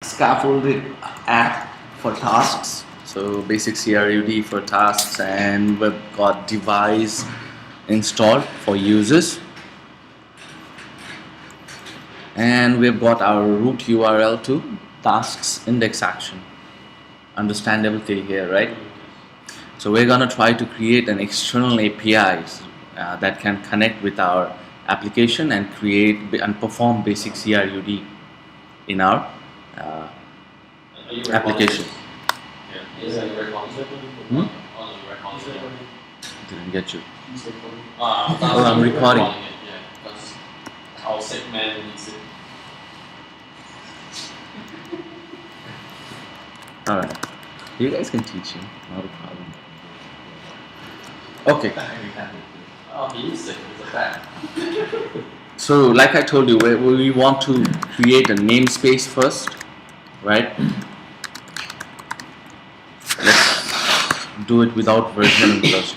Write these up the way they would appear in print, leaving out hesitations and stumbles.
scaffolded app for tasks. So basic CRUD for tasks, and we've got device installed for users, and we've got our root URL to tasks index action. Understandable till here, right? So we're gonna try to create an external APIs that can connect with our application and create and perform basic CRUD in our uh, application. Yeah. Is it recording? On the recording. Didn't get you. Oh, I'm recording. Yeah, because our segment needs it. Alright. You guys can teach him, not a problem. Okay. Oh, he is sick. It's a fact. So, like I told you, we want to create a namespace first, right? Let's do it without versioning first.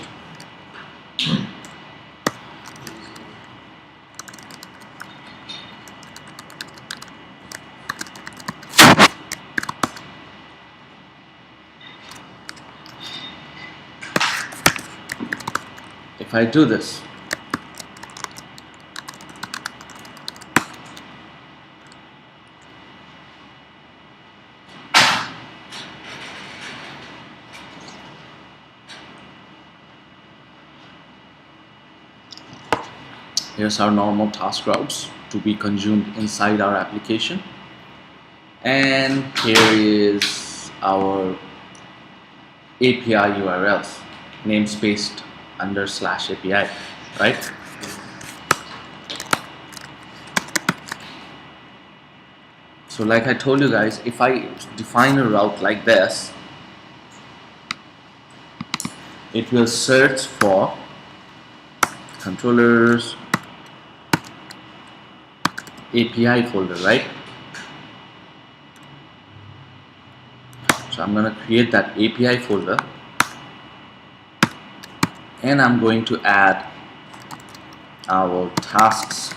If I do this, here's our normal task routes to be consumed inside our application, and here is our API URLs, namespace under /API, right? So like I told you guys, if I define a route like this, it will search for controllers API folder, right? So I'm going to create that API folder, and I'm going to add our tasks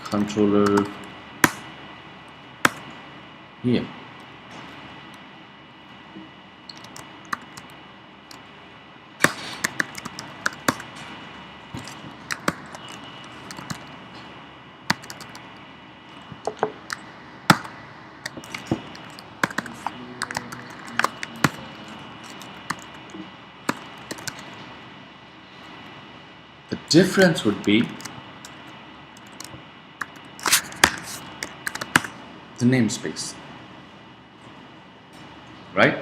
controller here. The difference would be the namespace, right?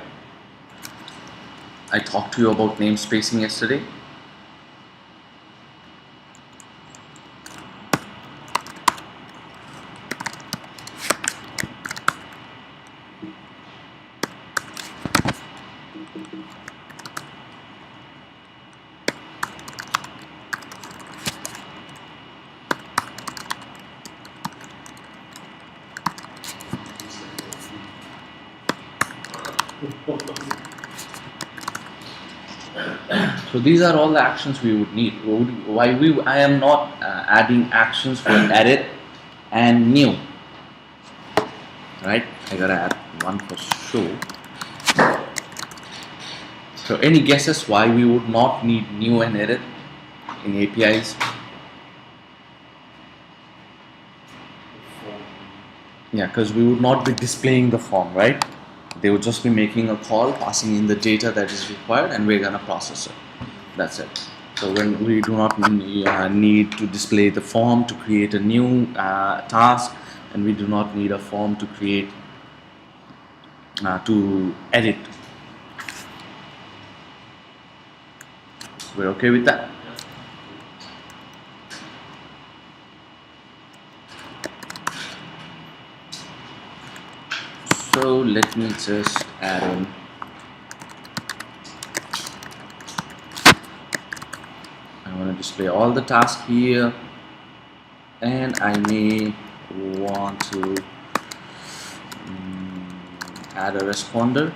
I talked to you about namespacing yesterday. So these are all the actions we would need. I am not adding actions for edit and new, right? I gotta add one for show. So any guesses why we would not need new and edit in APIs? Yeah, because we would not be displaying the form, right? They would just be making a call, passing in the data that is required, and we're gonna process it. That's it. So when we do not need to display the form to create a new task, and we do not need a form to create to edit. We're okay with that? So let me just add in I want to display all the tasks here, and I may want to add a responder.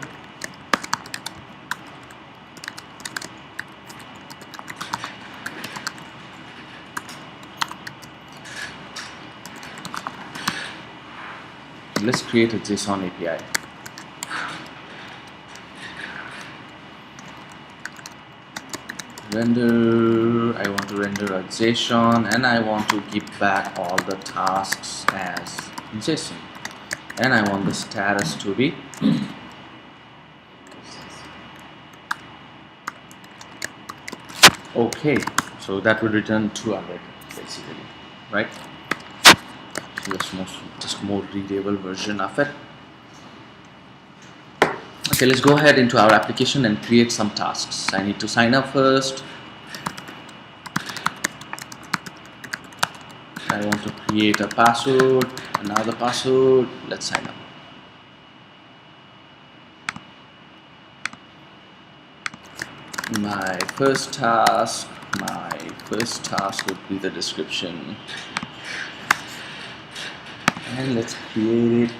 let's create a JSON API. Render, I want to render a JSON, and I want to give back all the tasks as JSON, and I want the status to be okay. So that would return 200 basically, right? So that's just more readable version of it. Okay, let's go ahead into our application and create some tasks. I need to sign up first. I want to create a password, another password. Let's sign up. My first task would be the description. And let's create it.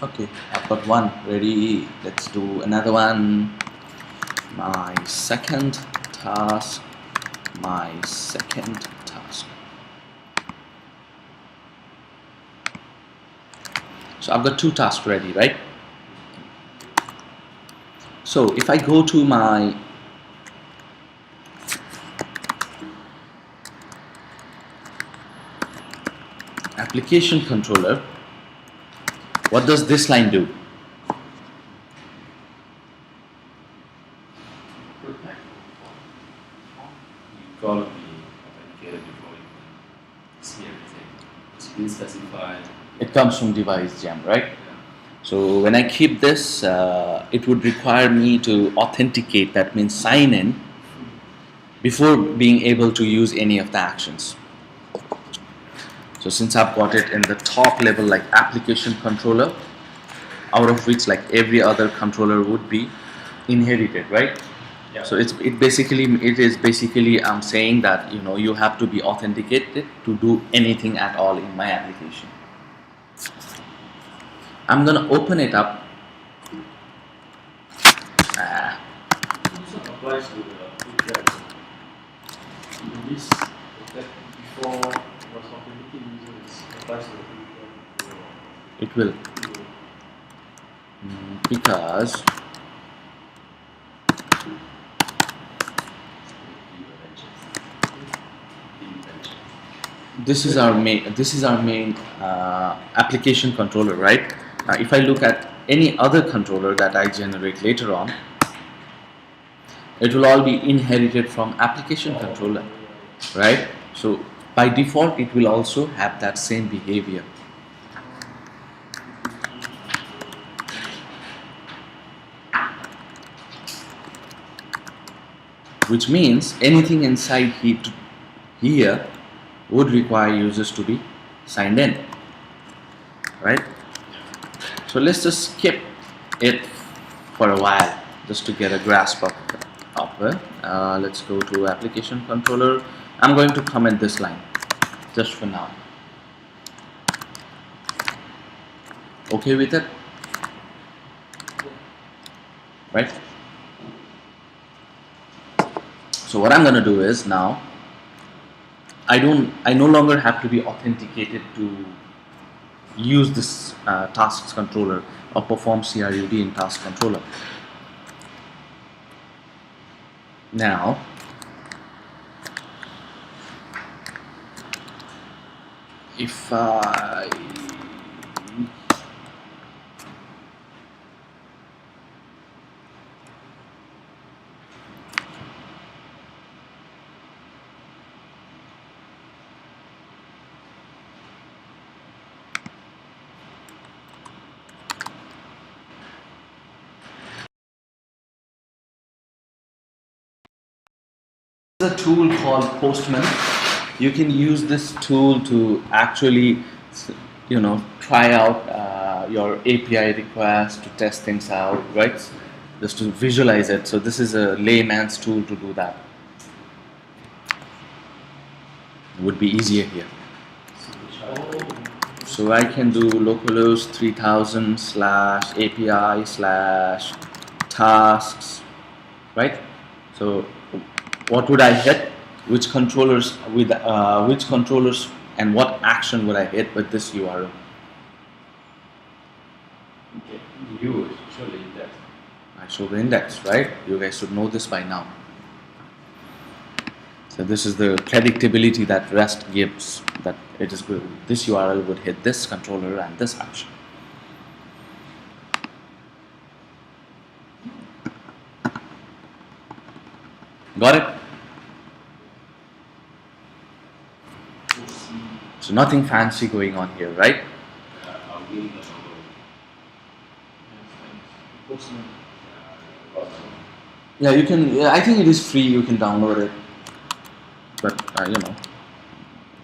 Okay, I've got one ready. Let's do another one. My second task. So I've got two tasks ready, right? So if I go to my application controller, what does this line do? You've got to be authenticated before you can see everything. It's been specified. It comes from device gem, right? So when I keep this, it would require me to authenticate, that means sign in, before being able to use any of the actions. So since I've got it in the top level like application controller, out of which like every other controller would be inherited, right? Yeah. So it is basically I'm saying that you have to be authenticated to do anything at all in my application. I'm gonna open it up. This applies to the API. This that before was authenticated users applies to the API. It will, because this is our main application controller, right? Now if I look at any other controller that I generate later on, it will all be inherited from application controller, right? So by default it will also have that same behavior. Which means anything inside here would require users to be signed in, right? So let's just skip it for a while just to get a grasp of it. Let's go to application controller. I'm going to comment this line just for now. Okay with it? Right? So what I'm going to do is now I no longer have to be authenticated to use this tasks controller or perform CRUD in task controller. Now if I a tool called Postman. You can use this tool to actually try out your API request, to test things out, right? Just to visualize it. So this is a layman's tool to do that. It would be easier here. So I can do localhost 3000 /API /tasks, right? So what would I hit? Which controllers and what action would I hit with this URL? Okay. You show the index. I show the index, right? You guys should know this by now. So this is the predictability that REST gives, that it is good. This URL would hit this controller and this action. Got it? So nothing fancy going on here, right? I'll give you the number. Yeah, you can. Yeah, I think it is free. You can download it, but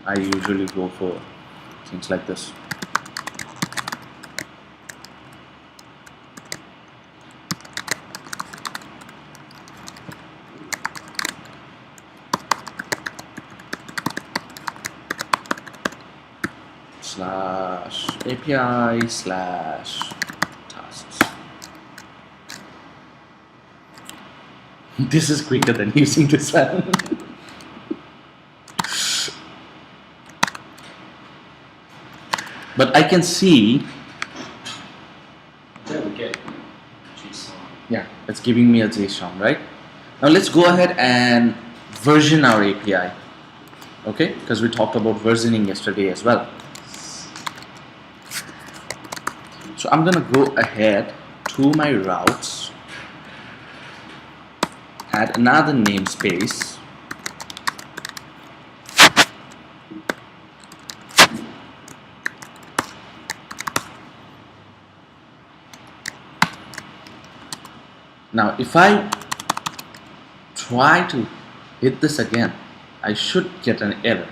I usually go for things like this. /API/tasks. This is quicker than using this one. But I can see, Then we get JSON. yeah, it's giving me a JSON, right? Now let's go ahead and version our API, okay? Because we talked about versioning yesterday as well. So I'm gonna go ahead to my routes, add another namespace, now if I try to hit this again, I should get an error.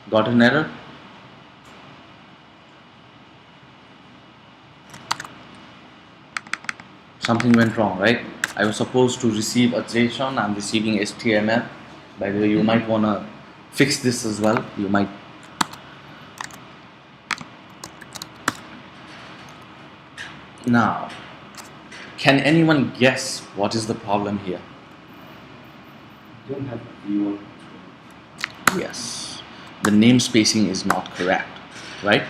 Got an error? Something went wrong, right? I was supposed to receive a JSON, I'm receiving HTML. By the way, you might want to fix this as well. You might. Now, can anyone guess what is the problem here? You don't have V1. Yes, the namespacing is not correct, right?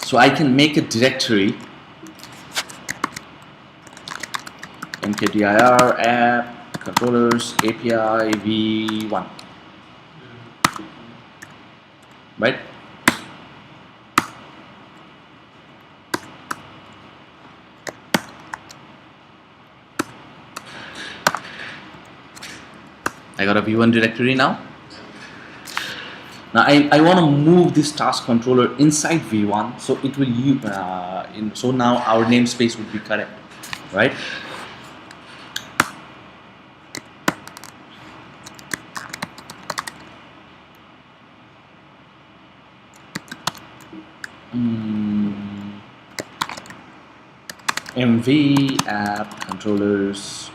So I can make a directory mkdir app controllers API v1, right? I got a v1 directory now. Now I want to move this task controller inside v1, so it will so now our namespace would be correct, right? MV app controllers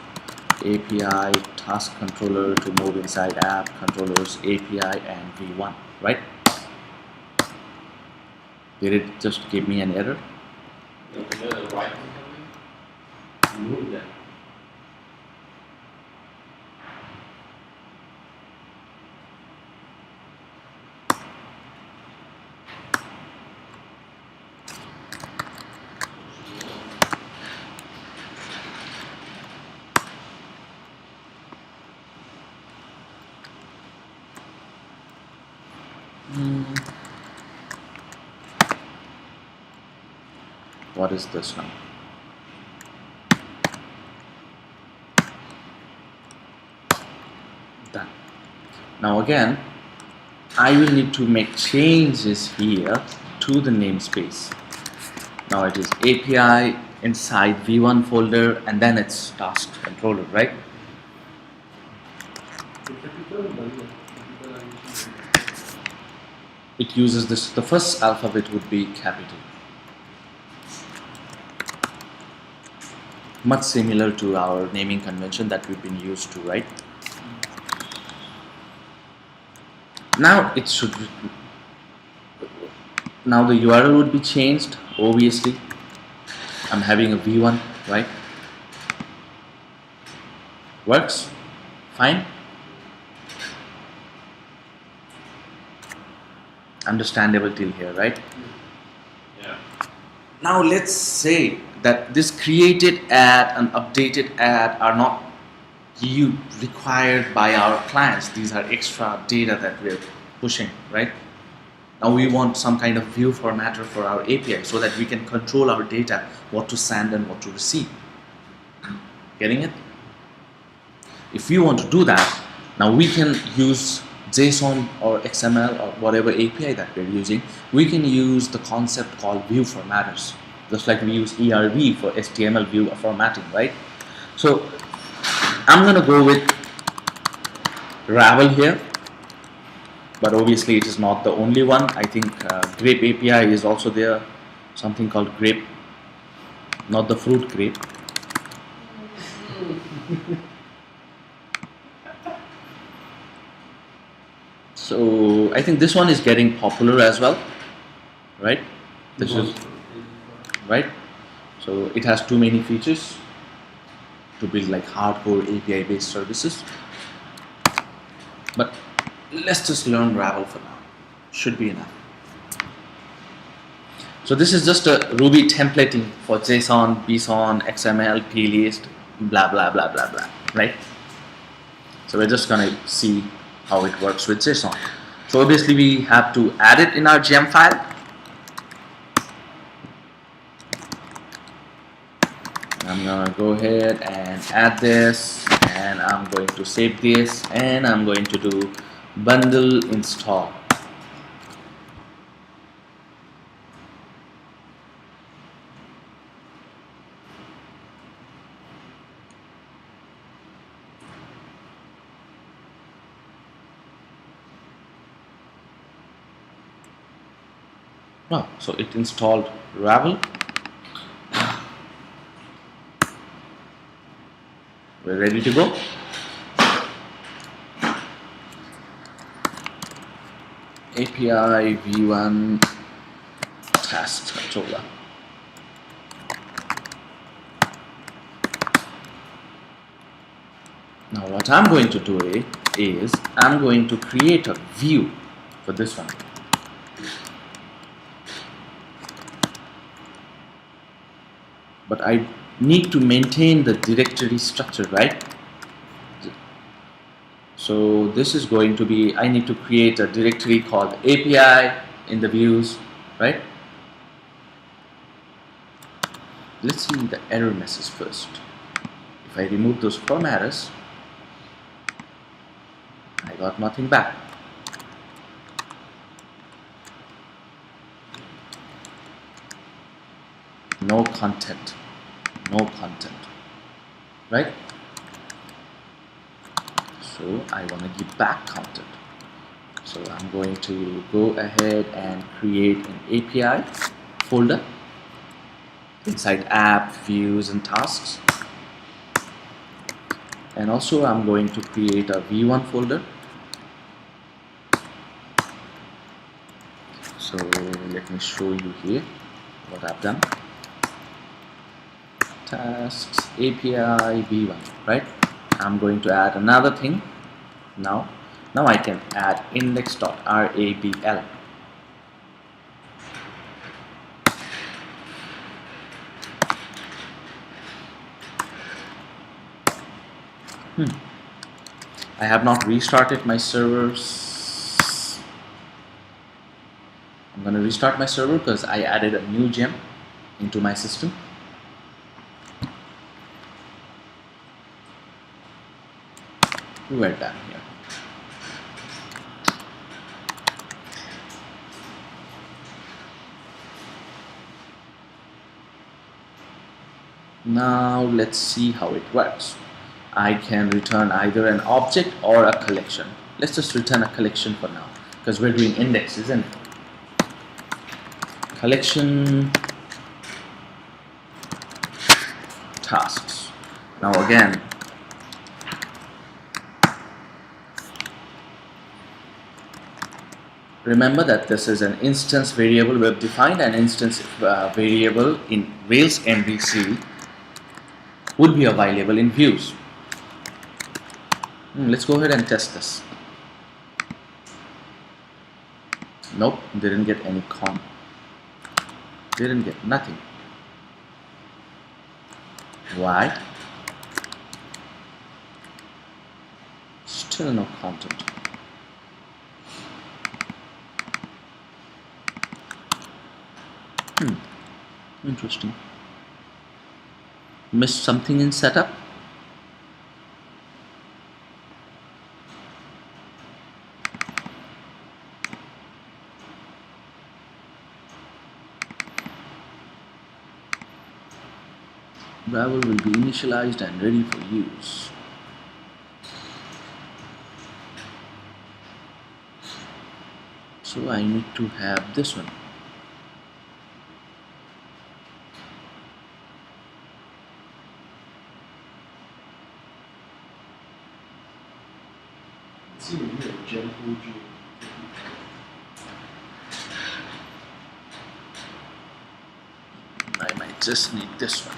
API task controller to move inside app controllers API and v1, right? Did it just give me an error? The right move that. What is this now? Done. Now again, I will need to make changes here to the namespace. Now it is API inside v1 folder and then it's task controller, right? It uses this, the first alphabet would be capital. Much similar to our naming convention that we've been used to, right? Now it should, now the URL would be changed, obviously. I'm having a v1, right? Works? Fine? understandable till here, right? Yeah. Now let's say that this created ad and updated ad are not required by our clients. These are extra data that we're pushing, right? Now we want some kind of view formatter for our API so that we can control our data, what to send and what to receive. Getting it? If we want to do that, now we can use JSON or XML or whatever API that we're using. We can use the concept called view formatters, just like we use ERV for HTML view formatting, right? So I'm gonna go with Ravel here, but obviously it is not the only one. I think Grape API is also there, something called Grape, not the fruit grape. So I think this one is getting popular as well, right? This is right. So it has too many features to build like hardcore API based services. But let's just learn Ravel for now. Should be enough. So this is just a Ruby templating for JSON, BSON, XML, plist, blah blah blah blah blah, right? So we're just gonna see how it works with JSON. So obviously we have to add it in our gem file. I'm gonna go ahead and add this, and I'm going to save this, and I'm going to do bundle install. Oh, so it installed Ravel. We're ready to go. API v1 task controller. Now what I'm going to do is I'm going to create a view for this one. But I need to maintain the directory structure, right? So this is going to be, I need to create a directory called API in the views, right? Let's see the error message first. If I remove those formatters, I got nothing back. No content, right? So I want to give back content. So I'm going to go ahead and create an API folder inside app, views and tasks. And also I'm going to create a v1 folder. So let me show you here what I've done. Tasks, API, v1, right? I'm going to add another thing now. Now I can add index.rabl. I have not restarted my servers. I'm going to restart my server because I added a new gem into my system. We're done here. Now let's see how it works. I can return either an object or a collection. Let's just return a collection for now because we're doing index, isn't it? Collection tasks. Now again, remember that this is an instance variable. We have defined an instance variable in Rails MVC would be available in views. Let's go ahead and test this. Nope, didn't get any didn't get nothing. Why? Still no content. Interesting. Missed something in setup? Ravel will be initialized and ready for use. So I need to have this one. I might just need this one.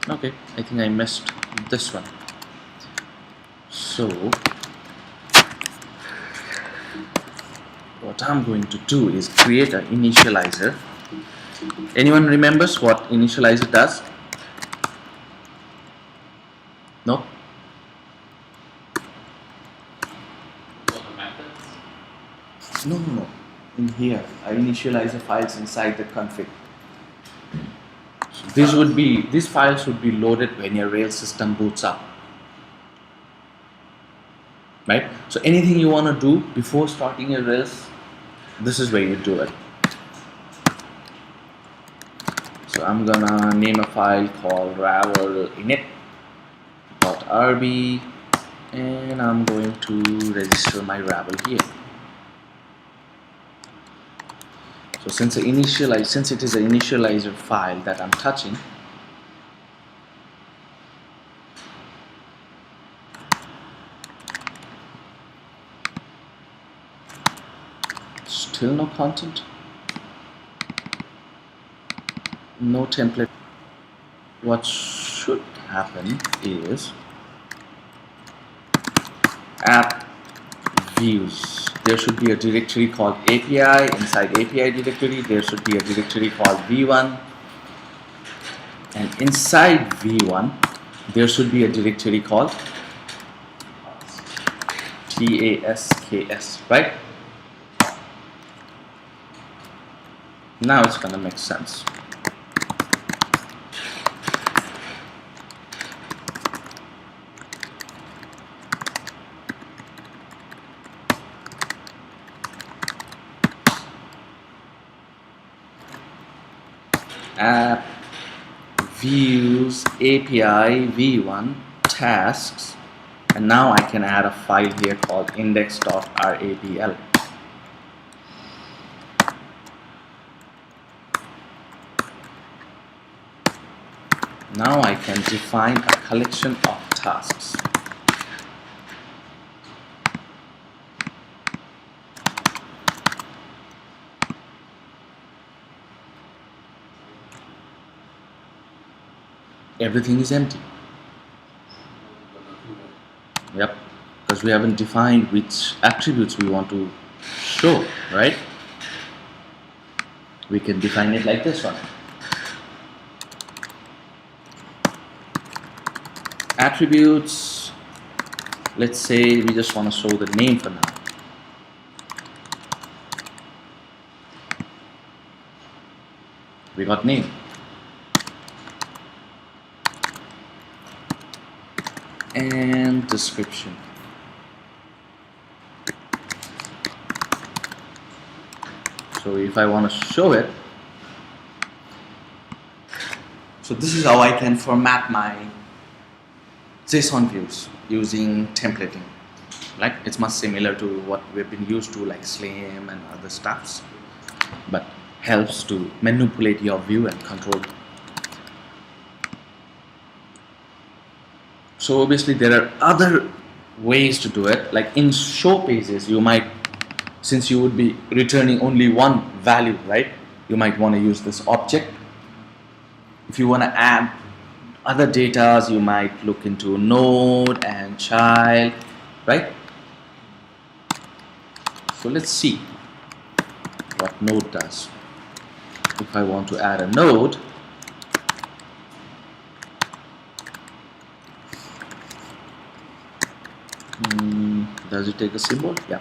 Okay, I think I missed this one. So what I'm going to do is create an initializer. Anyone remembers what initializer does? No? No. In here, I initialize the files inside the config. So these files would be loaded when your Rails system boots up. Right? So anything you want to do before starting your Rails, this is where you do it. So I'm gonna name a file called ravel init.rb and I'm going to register my Ravel here. So since it is an initializer file that I'm touching, still no content, no template. What should happen is app views. There should be a directory called API. Inside API directory, there should be a directory called v1, and inside v1, there should be a directory called tasks. Right? Now it's gonna make sense. App views API v1 tasks, and now I can add a file here called index.rabl. Now I can define a collection of tasks. Everything is empty. Yep, because we haven't defined which attributes we want to show, right? We can define it like this one. Attributes, let's say we just want to show the name for now. We got name. And description. So if I want to show it, so this is how I can format my JSON views using templating. Like, it's much similar to what we've been used to, like Slim and other stuffs, but helps to manipulate your view and control. So obviously there are other ways to do it. Like in show pages, you might, since you would be returning only one value, right? You might want to use this object. If you want to add other data, you might look into node and child, right? So let's see what node does. If I want to add a node, does it take a symbol? Yeah.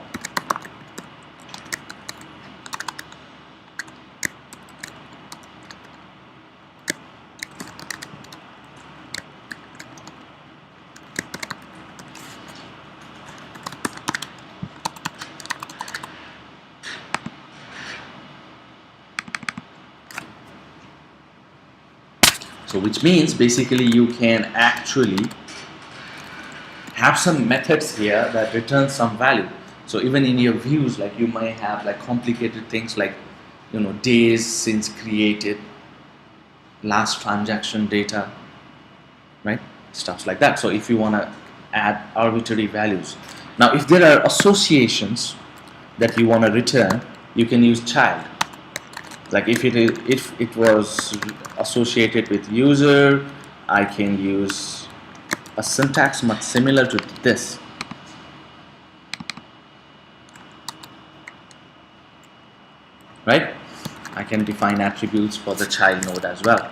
So which means basically you can actually have some methods here that return some value. So even in your views, like you might have like complicated things like, days since created, last transaction data, right? Stuff like that. So if you want to add arbitrary values. Now, if there are associations that you want to return, you can use child. Like if it was associated with user, I can use a syntax much similar to this. Right? I can define attributes for the child node as well.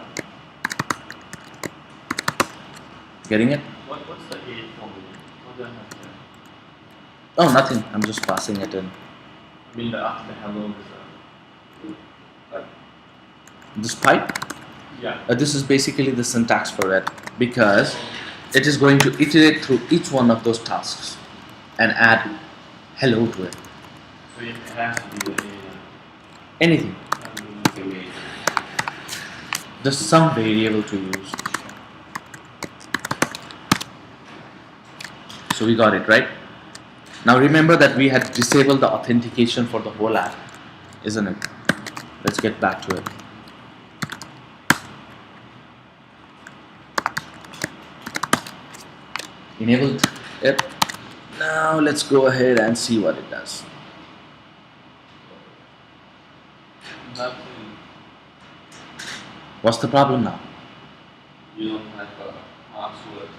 Getting it? What's the A formula? What do I have here? Oh, nothing. I'm just passing it in. I mean, after the hello is like, This pipe, yeah. this is basically the syntax for it, because it is going to iterate through each one of those tasks and add hello to it. So it has to be the Anything. A. Just some variable to use. So we got it, right? Now remember that we had disabled the authentication for the whole app, isn't it? Let's get back to it. Enabled it. Now let's go ahead and see what it does. Nothing. What's the problem now? You don't have a password.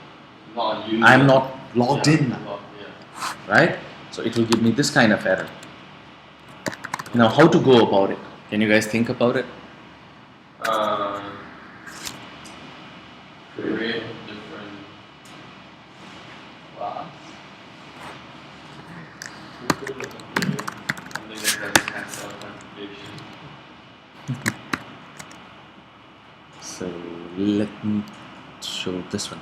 Not used. I'm not logged in now, Yeah. right? So it will give me this kind of error. Now how to go about it? Can you guys think about it? Create different class. Something like that has authentication. So let me show this one.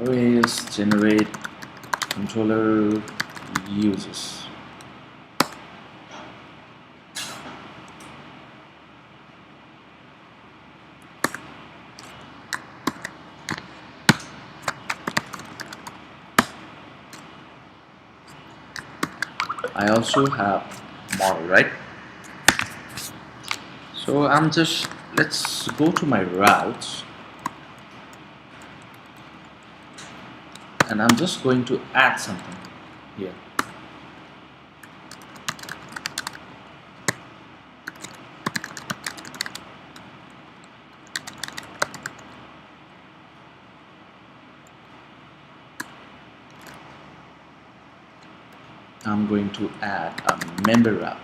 Arrays generate controller uses. I also have model, right? So let's go to my routes, and I'm just going to add something here. I'm going to add a member route.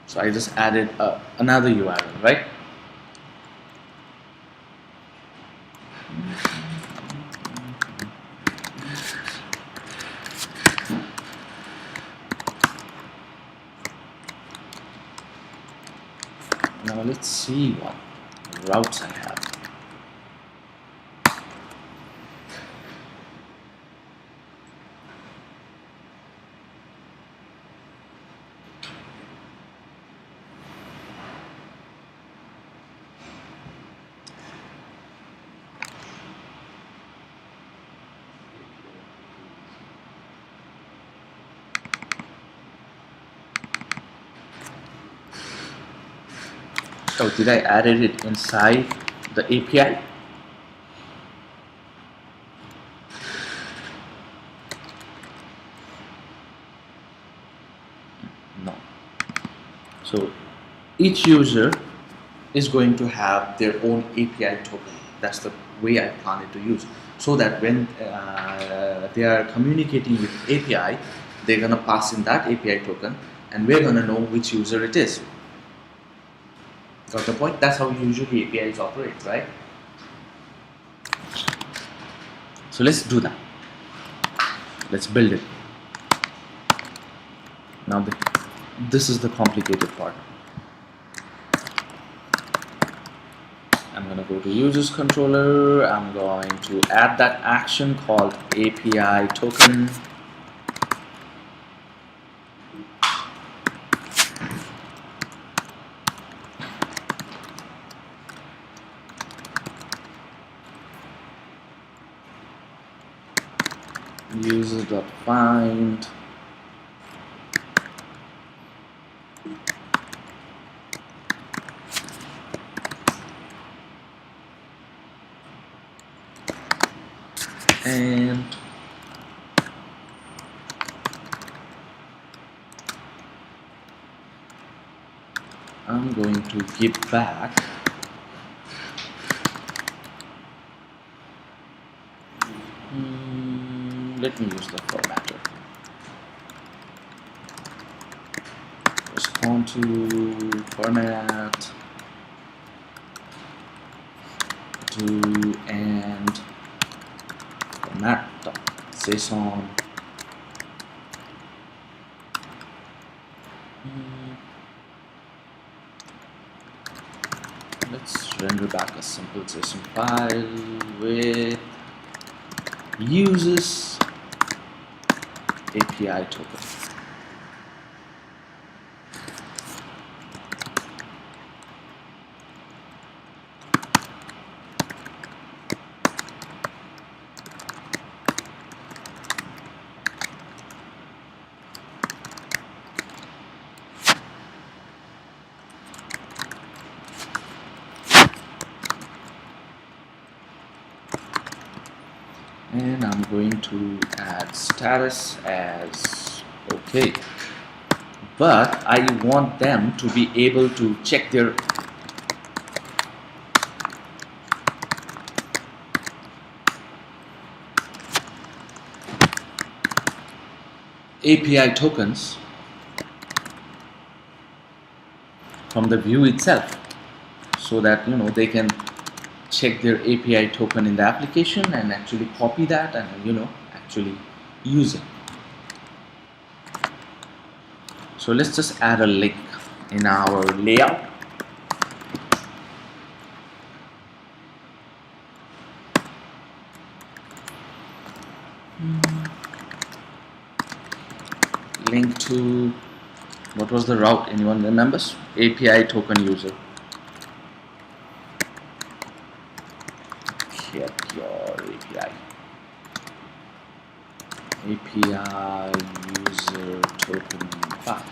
So I just added another URL, right? Now let's see what routes I have. Oh, did I added it inside the API? No. So each user is going to have their own API token. That's the way I plan it to use. So that when they are communicating with API, they're gonna pass in that API token, and we're gonna know which user it is. Got the point? That's how usually APIs operate, right? So let's do that. Let's build it. Now this is the complicated part. I'm going to go to users controller. I'm going to add that action called API token. User.find. And I'm going to give back let me use the formatter. Respond to format to and format.json. Let's render back a simple JSON file with uses API token. And I'm going to add status as okay, but I want them to be able to check their API tokens from the view itself, so that they can check their API token in the application and actually copy that and actually use it. So let's just add a link in our layout. Link to, what was the route? Anyone remembers? API token user. Get your API. API user token path.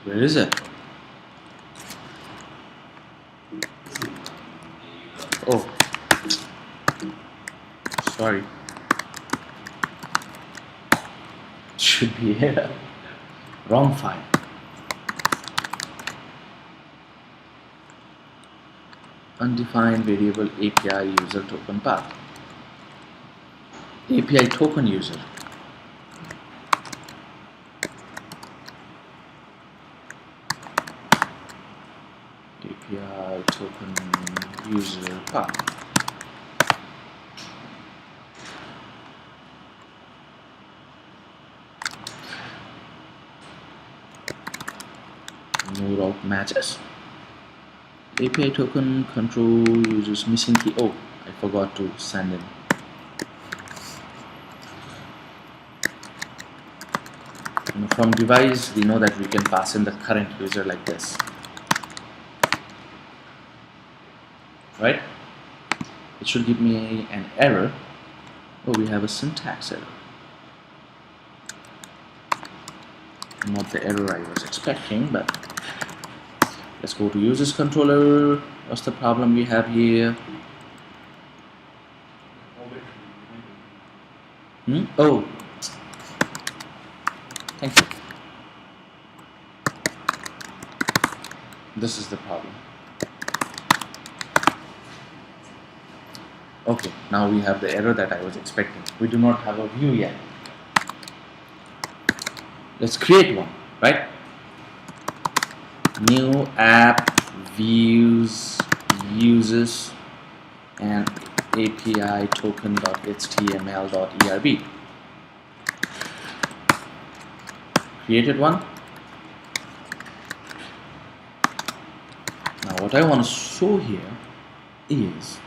Where is it? Oh, sorry. Should be here. Wrong file. Undefined variable API user token path. API token user. API token user path. No route matches. API token control uses missing key. Oh, I forgot to send in. From device, we know that we can pass in the current user like this, right? It should give me an error. Oh, we have a syntax error. Not the error I was expecting, but let's go to users controller. What's the problem we have here? Oh, thank you. This is the problem. Okay, now we have the error that I was expecting. We do not have a view yet. Let's create one, right? New app views uses and API token.html.erb. Created one. Now what I want to show here is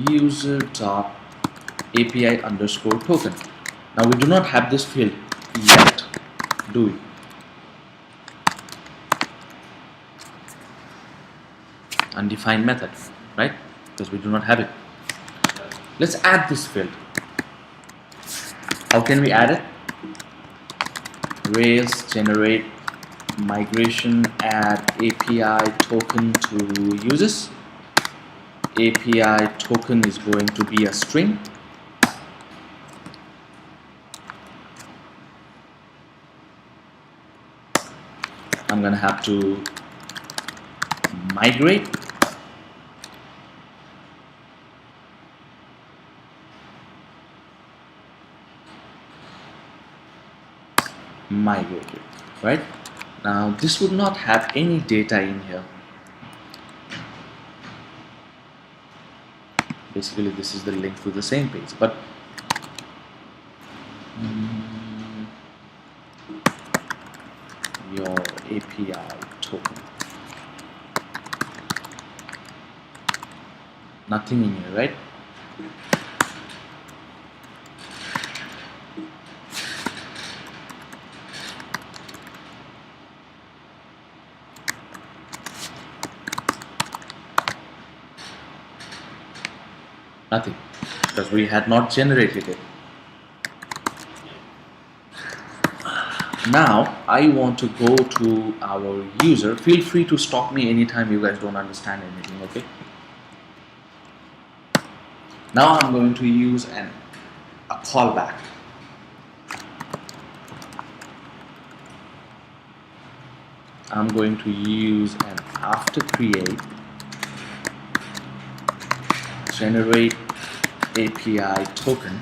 user.api_token. Now we do not have this field yet, do we? Undefined method, right? Because we do not have it. Let's add this field. How can we add it? Rails generate migration add API token to users. API token is going to be a string. I'm gonna have to migrate. Migrated, right? Now this would not have any data in here. Basically this is the link to the same page, but your API token, nothing in here, right? Nothing, because we had not generated it. Now I want to go to our user. Feel free to stop me anytime you guys don't understand anything, okay? Now I'm going to use a callback. I'm going to use an after create generate API token.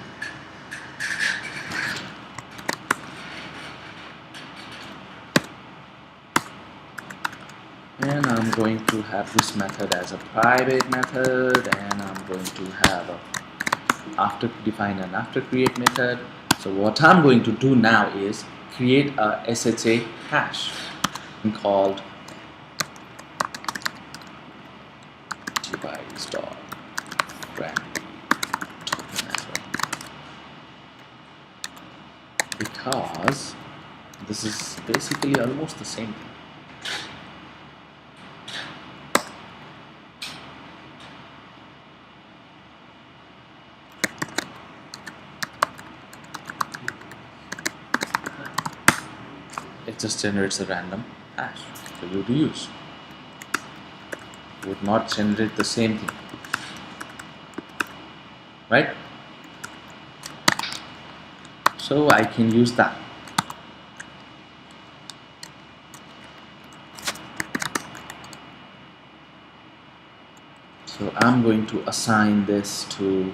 And I'm going to have this method as a private method, and I'm going to have define an after create method. So what I'm going to do now is create a SHA hash called device.brand token as well, because this is basically almost the same thing. It just generates a random hash for you to use. It would not generate the same thing, right? So I can use that. So I'm going to assign this to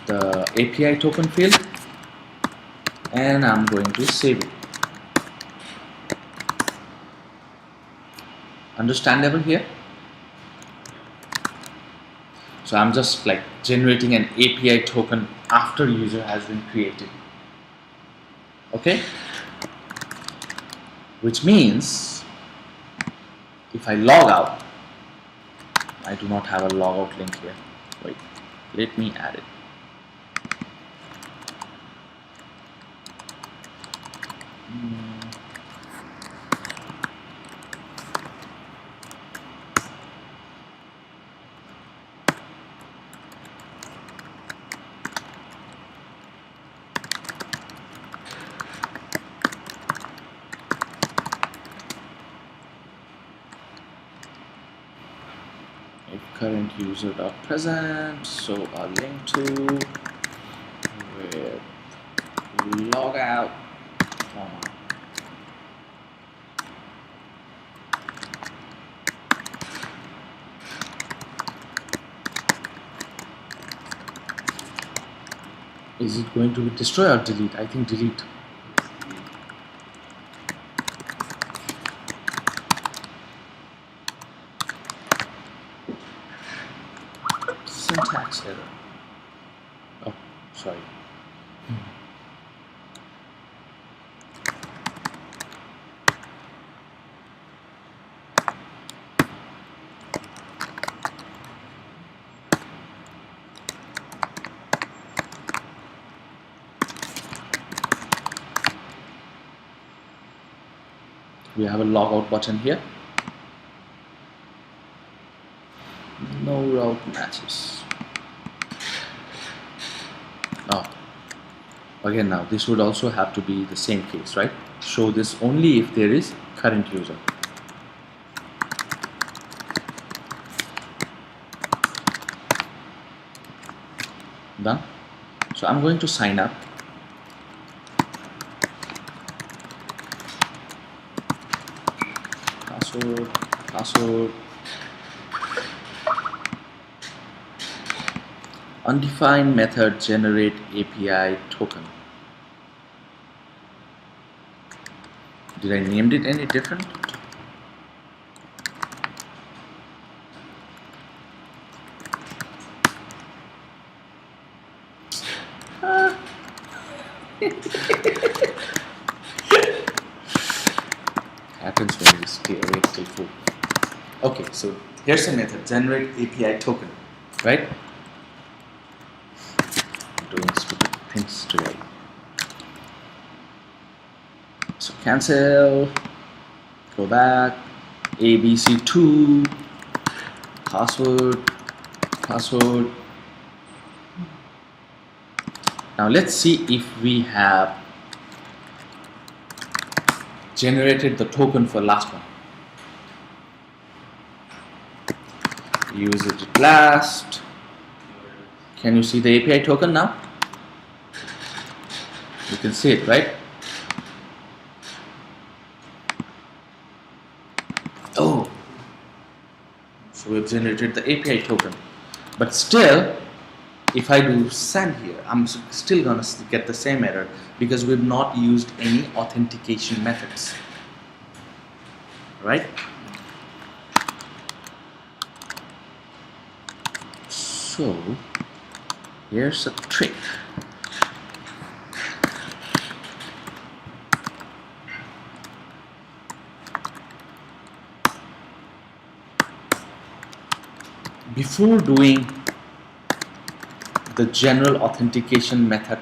the API token field, and I'm going to save it. Understandable here? So I'm just like generating an API token after user has been created. Okay? Which means if I log out, I do not have a logout link here. Wait, let me add it. If current user dot present, so a link to with logout comma. Is it going to be destroy or delete? I think delete. Syntax error. Oh, sorry. We have a logout button here. No route matches. Oh, again now this would also have to be the same case, right? Show this only if there is current user. Done. So I'm going to sign up. Password. Undefined method generate API token. Did I named it any different? Happens when we wait till full. Okay, so here's a method, generate API token, right? I'm doing stupid things today. So cancel, go back, ABC2, password. Now let's see if we have generated the token for last one. Use it at last. Can you see the API token now? You can see it, right? Oh, so we've generated the API token. But still, if I do send here, I'm still gonna get the same error because we've not used any authentication methods, right? So here's a trick. Before doing the general authentication method,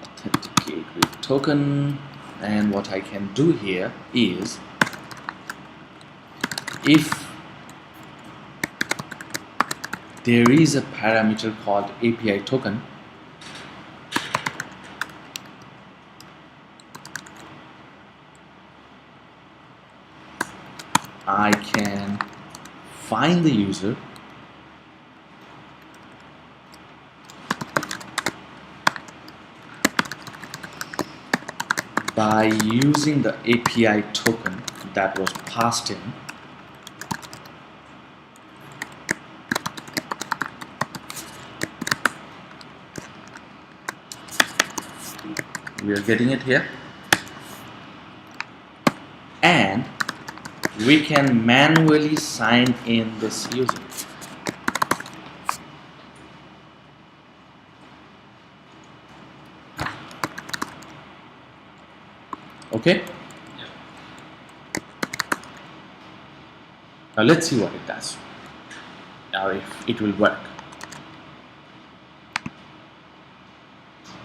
authenticate with token, and what I can do here is, if there is a parameter called API token, I can find the user, by using the API token that was passed in. We are getting it here. and we can manually sign in this user. Okay? Yeah. Now let's see what it does. Now if it will work.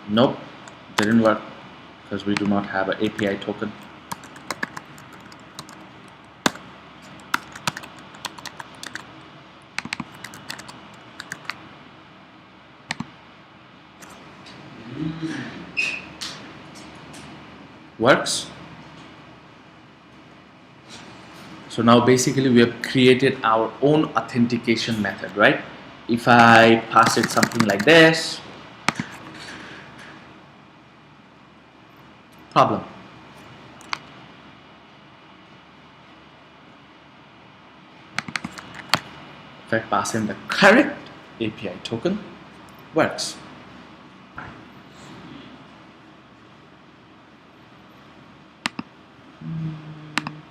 Nope, didn't work because we do not have an API token. Works. So now basically we have created our own authentication method, right? If I pass it something like this, problem. If I pass in the correct API token, works.